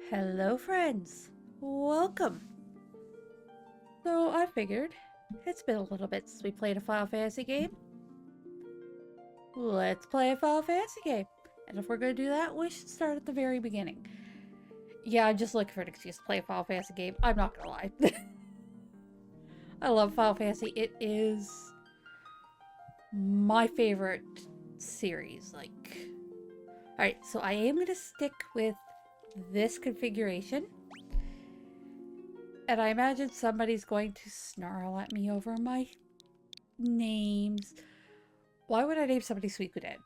Hello friends, welcome. So I figured it's been a little bit since we played a Final Fantasy game. Let's play a Final Fantasy game. And if we're going to do that, we should start at the very beginning. Yeah, I'm just looking for an excuse to play a Final Fantasy game. I'm not going to lie. I love Final Fantasy. It is my favorite series. Alright, so I am going to stick with this configuration. And I imagine somebody's going to snarl at me over my names. Why would I name somebody Suikoden?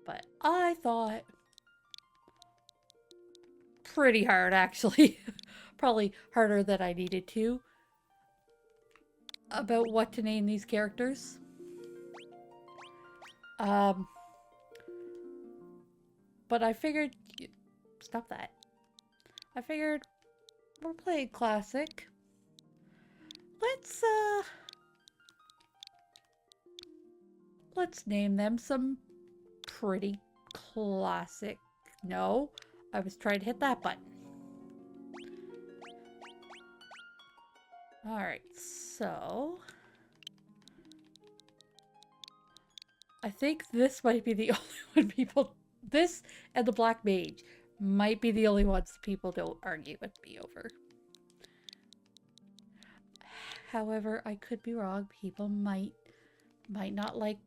But I thought pretty hard, actually. Probably harder than I needed to. About what to name these characters. But I figured... Stop that. I figured we're playing classic. Let's name them some pretty classic. No, I was trying to hit that button. Alright, so... I think this might be the only one people... This and the Black Mage might be the only ones people don't argue with me over. However, I could be wrong. People might not like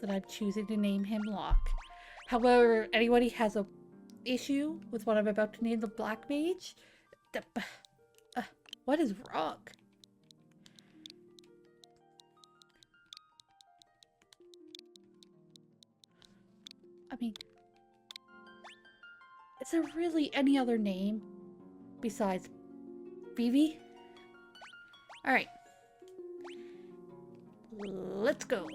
that I'm choosing to name him Locke. However, anybody has a issue with what I'm about to name the Black Mage? What is wrong? I mean, is there really any other name besides Vivi? Alright. Let's go.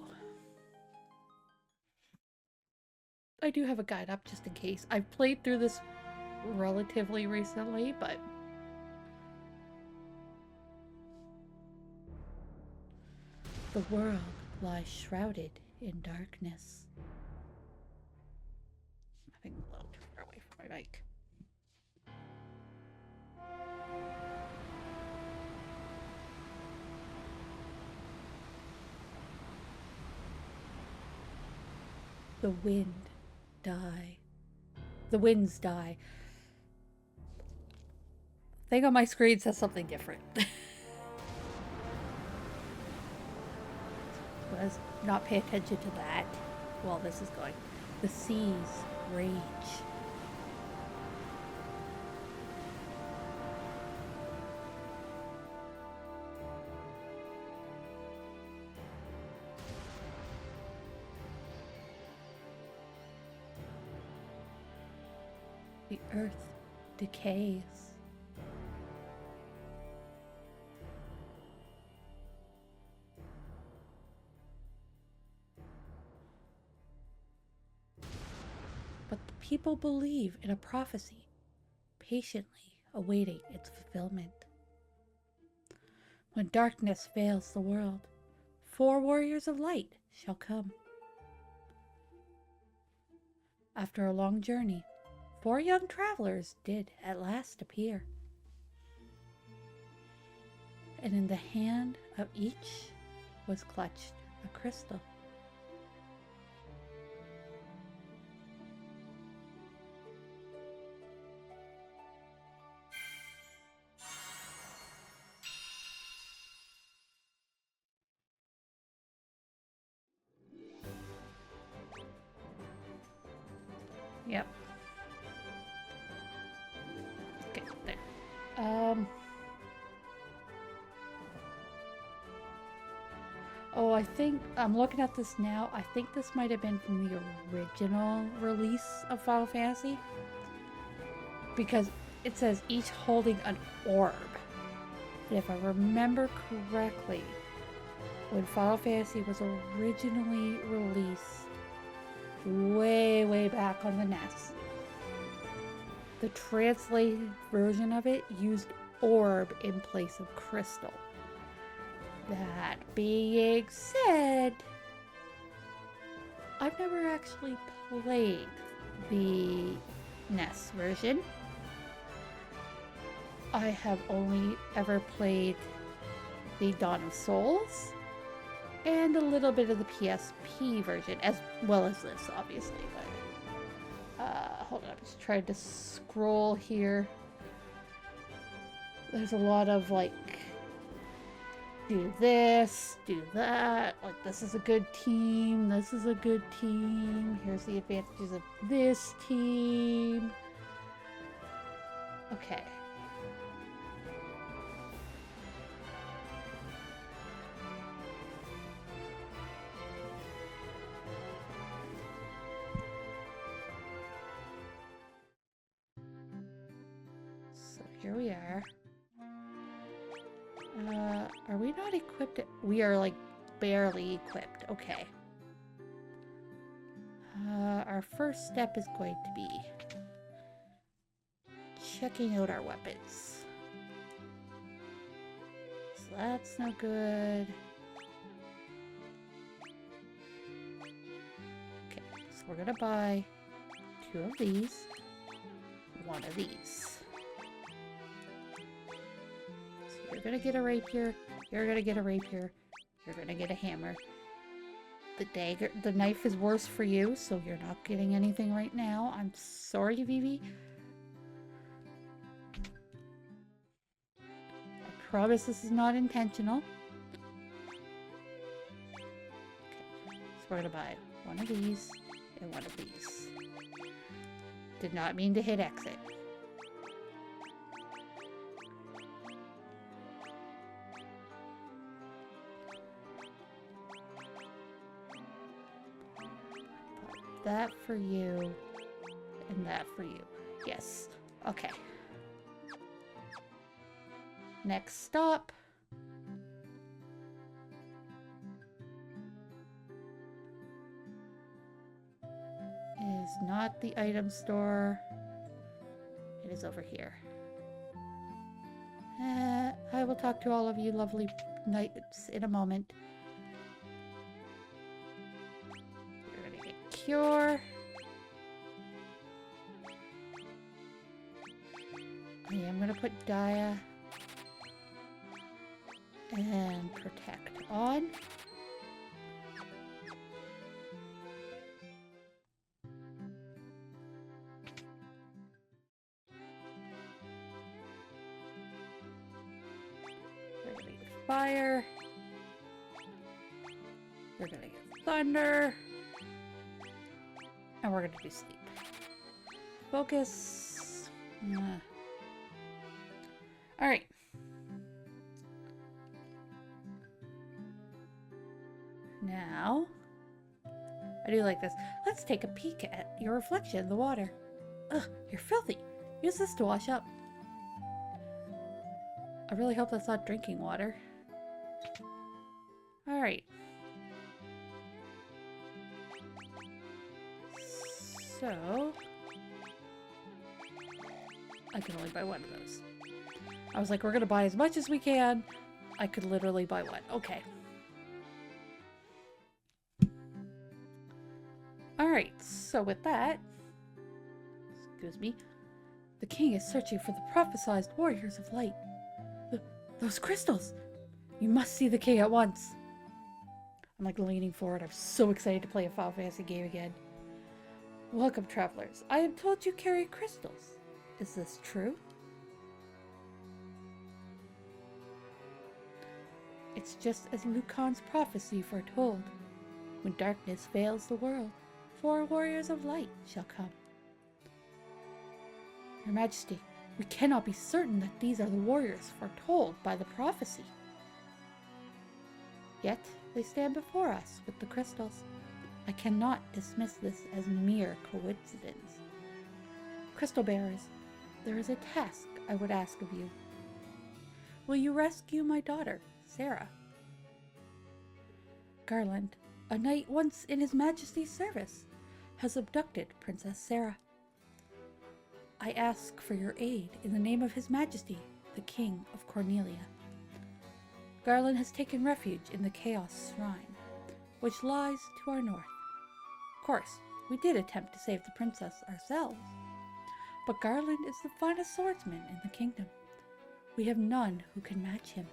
I do have a guide up just in case. I've played through this relatively recently, but... The world lies shrouded in darkness. I think I'm a little too far away from my mic. The wind die. The winds die. The thing on my screen says something different. Let's not pay attention to that while this is going. The seas rage. The earth decays. But the people believe in a prophecy, patiently awaiting its fulfillment. When darkness veils the world, 4 warriors of light shall come. After a long journey, 4 young travelers did at last appear. And in the hand of each was clutched a crystal. Yep. Okay, there. Oh, I think, I'm looking at this now, I think this might have been from the original release of Final Fantasy. Because it says each holding an orb. And if I remember correctly, when Final Fantasy was originally released, way back on the NES, the translated version of it used orb in place of crystal. That being said, I've never actually played the NES version. I have only ever played the Dawn of Souls and a little bit of the PSP version, as well as this, obviously. But hold on, I'm just trying to scroll here. There's a lot of like, do this, do that. Like, this is a good team. This is a good team. Here's the advantages of this team. Okay. So here we are. Are we not equipped? We are like barely equipped. Okay. Our first step is going to be checking out our weapons. So that's no good. Okay, so we're gonna buy 2 of these, 1 of these. So you're gonna get a rapier, you're gonna get a rapier, you're gonna get a hammer. The dagger, the knife is worse for you, so you're not getting anything right now. I'm sorry, Vivi. I promise this is not intentional. Okay, so we're gonna buy 1 of these and 1 of these. Did not mean to hit exit. That for you, and that for you. Yes. Okay. Next stop. Is not the item store. It is over here. I will talk to all of you lovely knights in a moment. Cure. I am going to put Dia and Protect on. We're going to get Fire. We're going to get Thunder. And we're going to do Sleep. Focus. Alright. Now, I do like this. Let's take a peek at your reflection in the water. Ugh, you're filthy. Use this to wash up. I really hope that's not drinking water. Alright. So, I can only buy 1 of those. I was like, we're gonna buy as much as we can. I could literally buy 1. Okay. Alright, so with that, excuse me, the king is searching for the prophesized warriors of light. Those crystals! You must see the king at once. I'm like leaning forward. I'm so excited to play a Final Fantasy game again. Welcome, travelers. I am told you carry crystals. Is this true? It's just as Lucan's prophecy foretold. When darkness veils the world, 4 warriors of light shall come. Your Majesty, we cannot be certain that these are the warriors foretold by the prophecy. Yet, they stand before us with the crystals. I cannot dismiss this as mere coincidence. Crystal bearers, there is a task I would ask of you. Will you rescue my daughter, Sarah? Garland, a knight once in His Majesty's service, has abducted Princess Sarah. I ask for your aid in the name of His Majesty, the King of Cornelia. Garland has taken refuge in the Chaos Shrine, which lies to our north. course, we did attempt to save the princess ourselves. But Garland is the finest swordsman in the kingdom. We have none who can match him.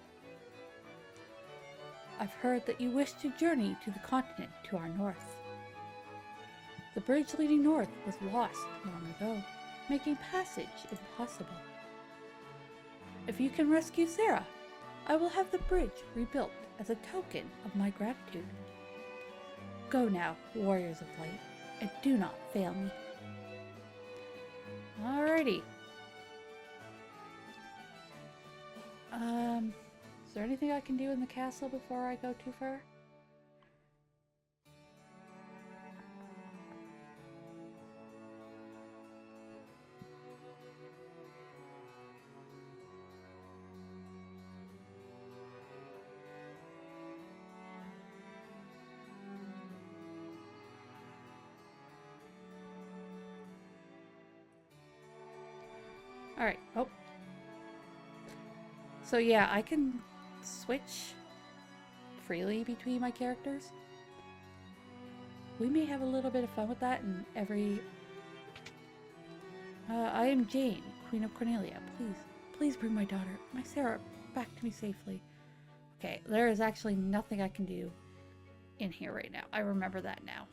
I've heard that you wish to journey to the continent to our north. The bridge leading north was lost long ago, making passage impossible. If you can rescue Sarah, I will have the bridge rebuilt as a token of my gratitude. Go now, warriors of light, and do not fail me. Alrighty. Is there anything I can do in the castle before I go too far? Alright, oh. So yeah, I can switch freely between my characters. We may have a little bit of fun with that in every... I am Jane, Queen of Cornelia. Please bring my daughter, my Sarah, back to me safely. Okay, there is actually nothing I can do in here right now. I remember that now.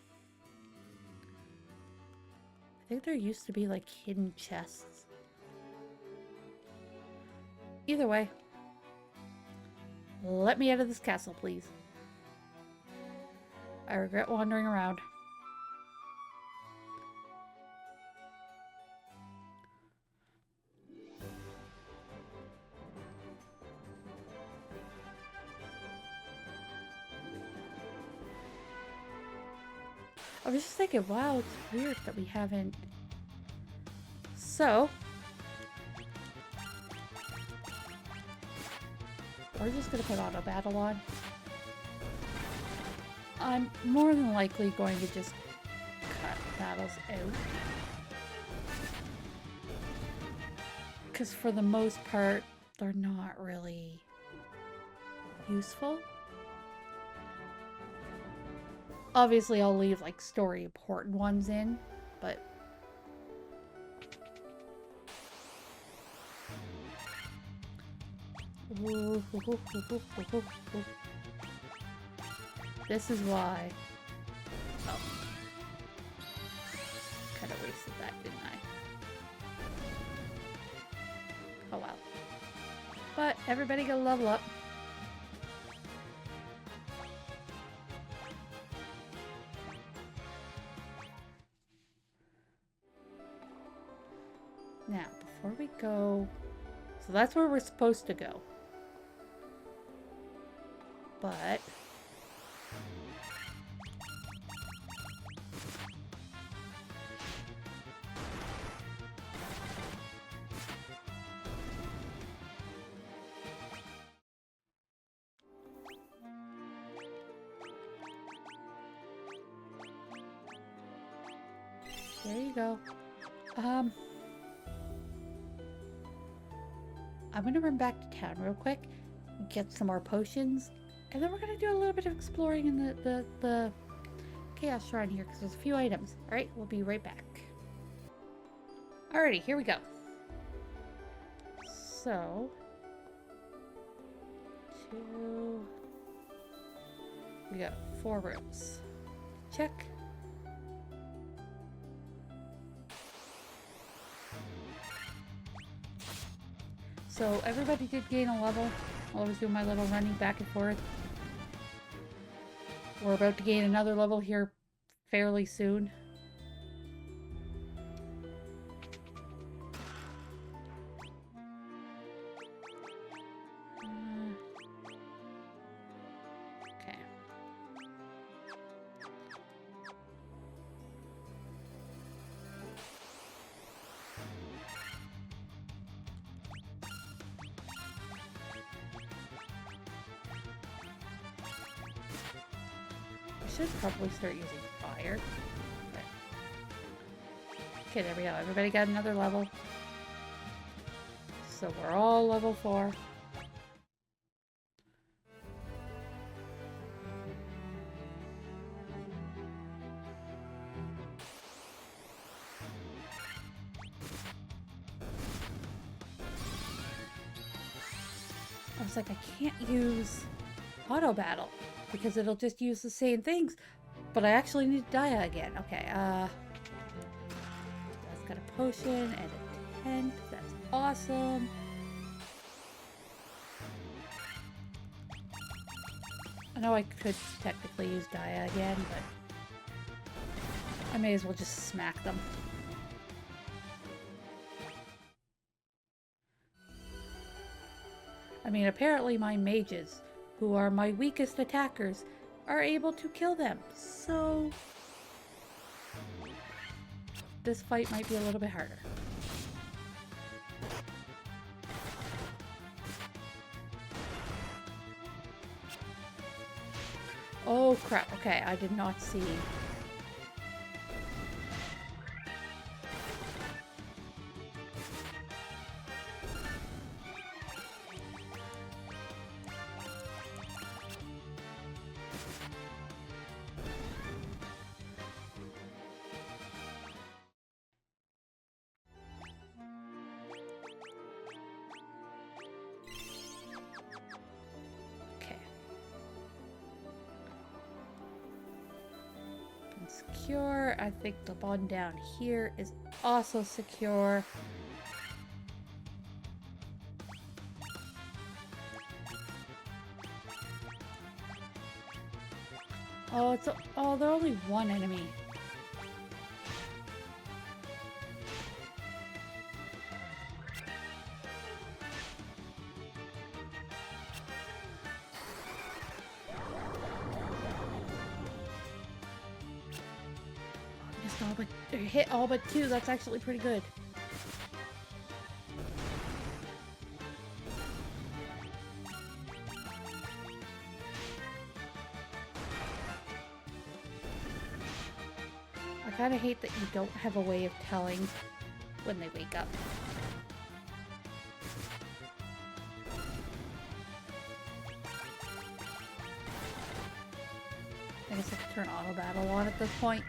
I think there used to be like hidden chests. Either way, let me out of this castle, please. I regret wandering around. I was just thinking, wow, it's weird that we haven't... So... we're just going to put auto battle on. I'm more than likely going to just cut battles out. Because for the most part, they're not really useful. Obviously, I'll leave like story important ones in, but... This is why. Oh. Kind of wasted that, didn't I? Oh well. But everybody go level up. Now, before we go... So that's where we're supposed to go. But... there you go. I'm gonna run back to town real quick, get some more potions, and then we're gonna do a little bit of exploring in the Chaos Shrine here, because there's a few items. Alright, we'll be right back. Alrighty, here we go. So... we got 4 rooms. Check. So everybody did gain a level while I was doing my little running back and forth. We're about to gain another level here fairly soon. Okay. I should probably start using fire. But... okay, there we go. Everybody got another level. So we're all level 4. was like, I can't use auto battle because it'll just use the same things, but I actually need Dia again. Okay, that's got a potion and a tent. That's awesome. I know I could technically use Dia again, but I may as well just smack them. I mean, apparently my mages, who are my weakest attackers, are able to kill them, so this fight might be a little bit harder. Oh crap, okay, I did not see. Secure. I think the one down here is also secure. Oh, they're only one enemy. Hit all but two. That's actually pretty good. I kind of hate that you don't have a way of telling when they wake up. I guess I can turn auto battle on at this point.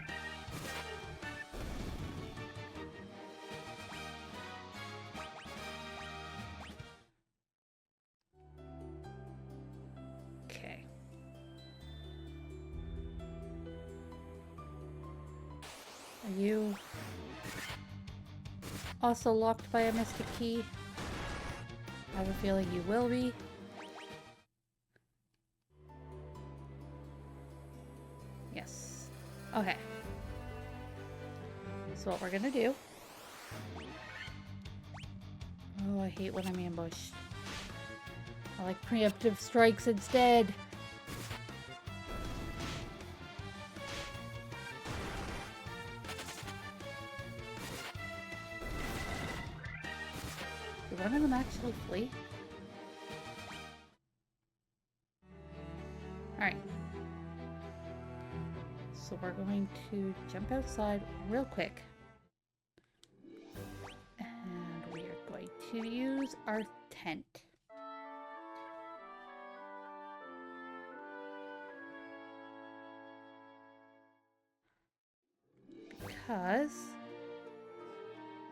Are you also locked by a mystic key? I have a feeling you will be. Yes. Okay. So what we're gonna do... Oh, I hate when I'm ambushed. I like preemptive strikes instead. Did one of them actually flee? Alright. So we're going to jump outside real quick. And we are going to use our tent. Because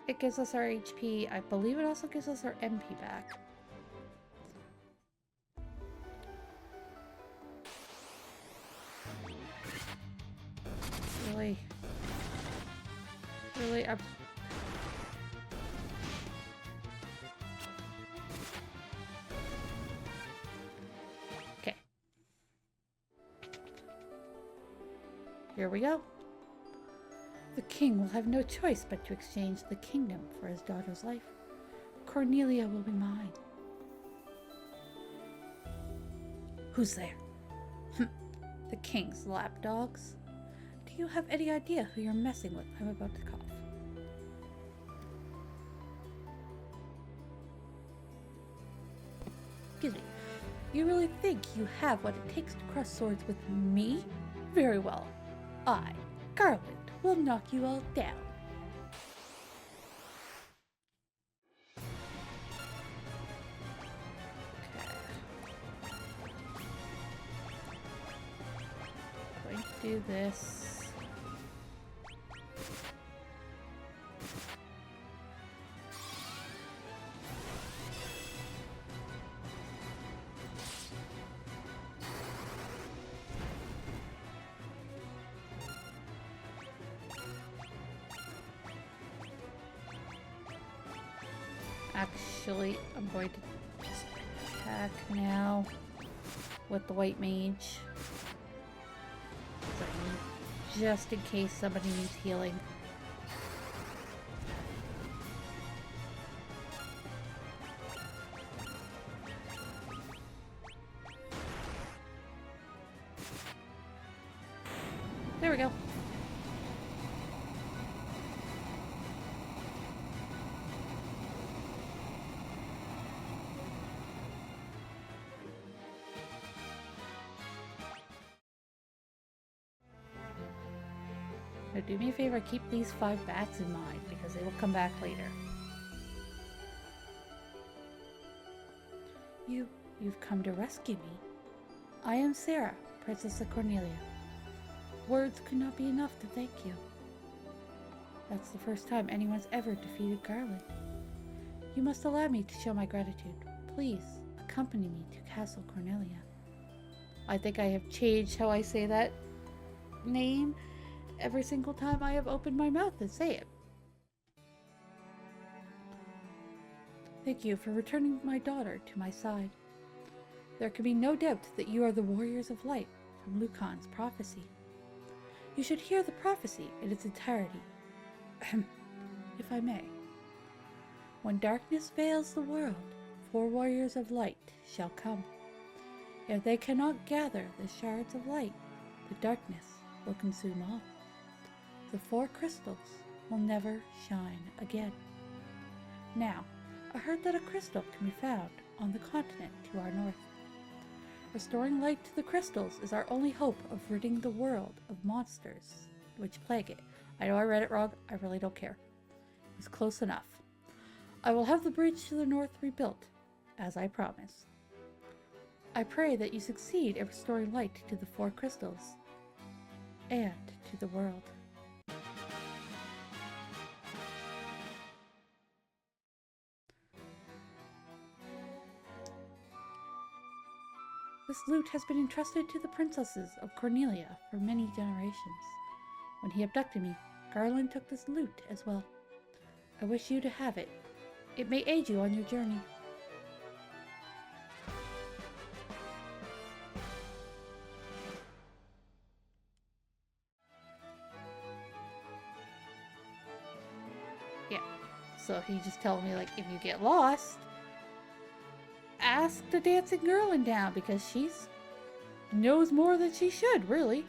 it gives us our HP. I believe it also gives us our MP back. Really? Really? Okay. Here we go. The king will have no choice but to exchange the kingdom for his daughter's life. Cornelia will be mine. Who's there? The king's lapdogs. Do you have any idea who you're messing with? I'm about to cough. Excuse me. You really think you have what it takes to cross swords with me? Very well. I, Garland, will knock you all down. Okay. Going to do this. Actually, I'm going to just attack now with the white mage. Just in case somebody needs healing. There we go. Now do me a favor, keep these 5 bats in mind, because they will come back later. You've come to rescue me. I am Sarah, Princess of Cornelia. Words could not be enough to thank you. That's the first time anyone's ever defeated Garland. You must allow me to show my gratitude. Please, accompany me to Castle Cornelia. I think I have changed how I say that name every single time I have opened my mouth and say it. Thank you for returning my daughter to my side. There can be no doubt that you are the warriors of light from Lucan's prophecy. You should hear the prophecy in its entirety, if I may. When darkness veils the world, 4 warriors of light shall come. If they cannot gather the shards of light, the darkness will consume all. The 4 crystals will never shine again. Now, I heard that a crystal can be found on the continent to our north. Restoring light to the crystals is our only hope of ridding the world of monsters which plague it. I know I read it wrong, I really don't care. It was close enough. I will have the bridge to the north rebuilt, as I promised. I pray that you succeed in restoring light to the 4 crystals, and to the world. This lute has been entrusted to the princesses of Cornelia for many generations. When he abducted me, Garland took this lute as well. I wish you to have it. It may aid you on your journey. Yeah, so he just told me, like, if you get lost, ask the dancing girl in town, because she's knows more than she should, really.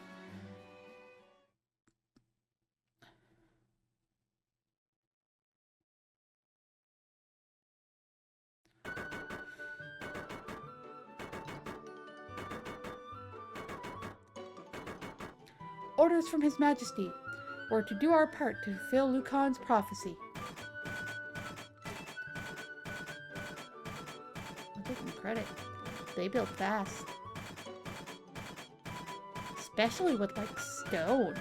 Orders from His Majesty. We're to do our part to fulfill Lucan's prophecy. I'll give them credit. They build fast. Especially with, like, stone.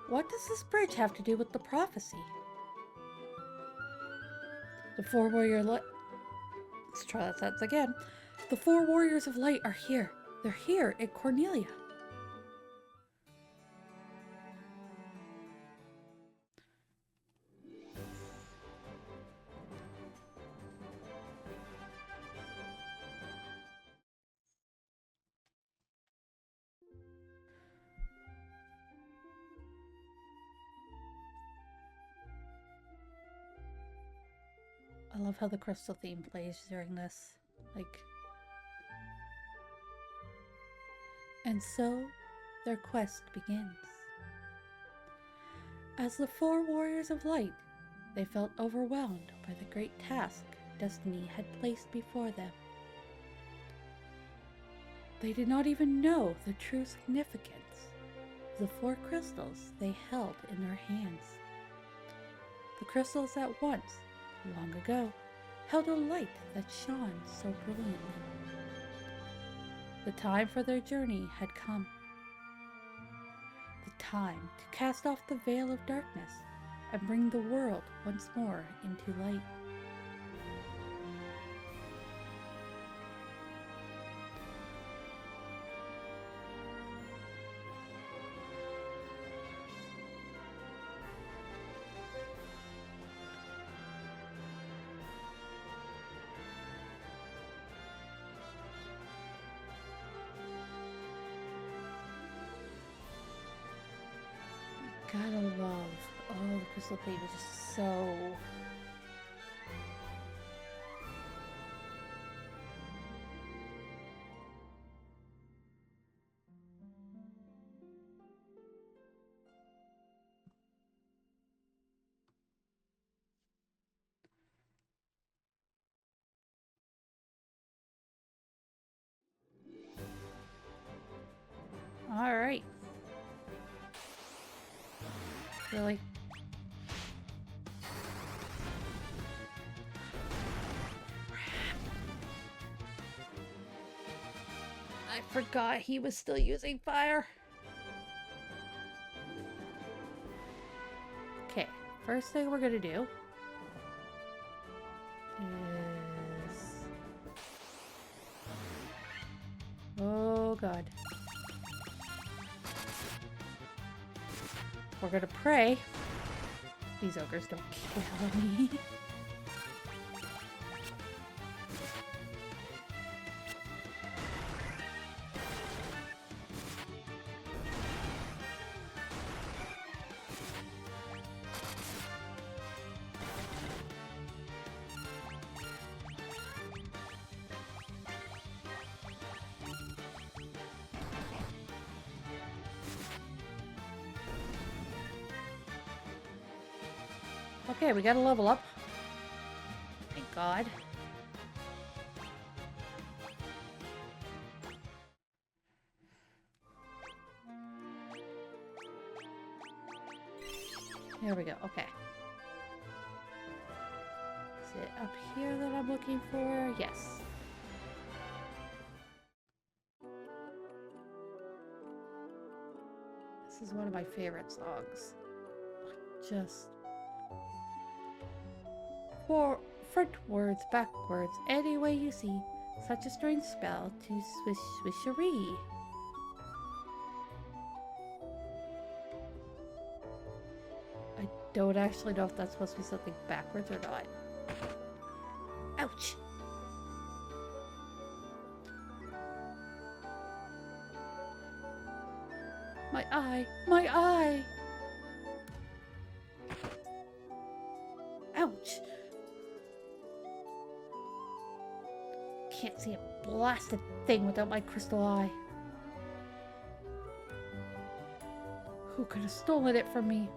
What does this bridge have to do with the prophecy? The 4 warrior light. Let's try that sentence again. The 4 warriors of light are here. They're here at Cornelia. I love how the crystal theme plays during this. Like, and so their quest begins. As the 4 warriors of light, they felt overwhelmed by the great task destiny had placed before them. They did not even know the true significance of the 4 crystals they held in their hands. The crystals at once, long ago, held a light that shone so brilliantly. The time for their journey had come. The time to cast off the veil of darkness and bring the world once more into light. Gotta love, oh, the crystal plate is just so... Alright. Really? I forgot he was still using fire. Okay, first thing we're gonna do is... Oh god. We're gonna pray these ogres don't kill me. Okay, we gotta level up. Thank God. There we go, okay. Is it up here that I'm looking for? Yes. This is one of my favorite songs. Just... frontwards, backwards, any way you see, such a strange spell to swish swishery. I don't actually know if that's supposed to be something backwards or not. Ouch! My eye! My eye! Ouch! Can't see a blasted thing without my crystal eye. Who could have stolen it from me?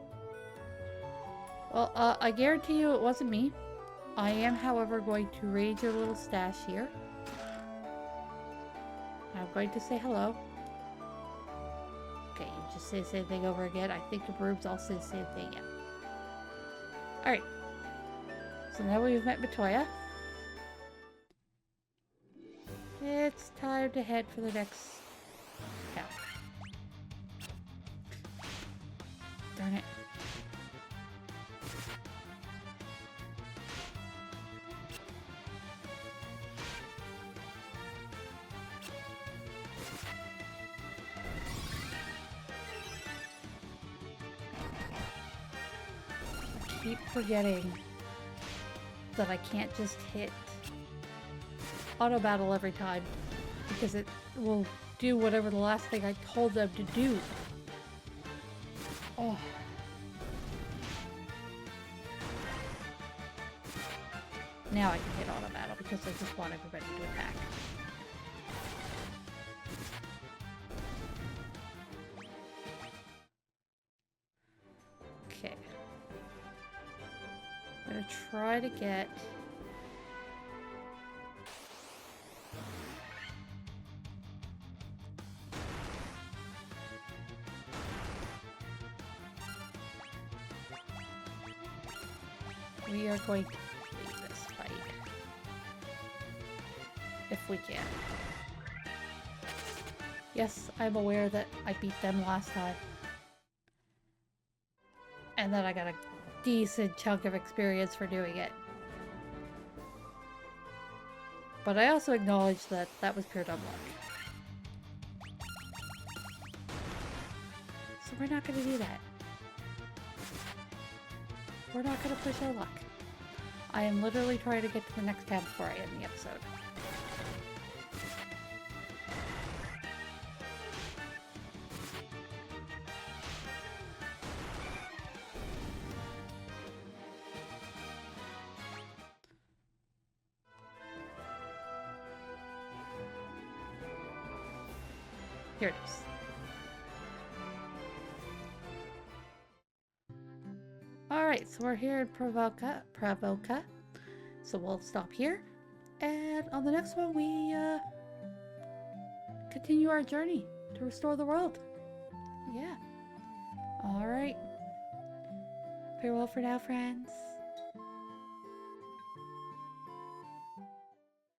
Well, I guarantee you it wasn't me. I am, however, going to raid your little stash here. I'm going to say hello. Okay, you just say the same thing over again. I think the brooms all say the same thing, yeah. Alright. So now we've met Matoya. It's time to head for the next town. Darn it. I keep forgetting that I can't just hit auto battle every time, because it will do whatever the last thing I told them to do. Oh. Now I can hit auto battle because I just want everybody to attack. Okay. I'm gonna try to get... We are going to leave this fight. If we can. Yes, I'm aware that I beat them last time. And then I got a decent chunk of experience for doing it. But I also acknowledge that that was pure dumb luck. So we're not going to do that. We're not going to push our luck. I am literally trying to get to the next tab before I end the episode. Here it is. Alright, so we're here in Pravoka. So we'll stop here. And on the next one, we continue our journey to restore the world. Yeah. Alright. Farewell for now, friends.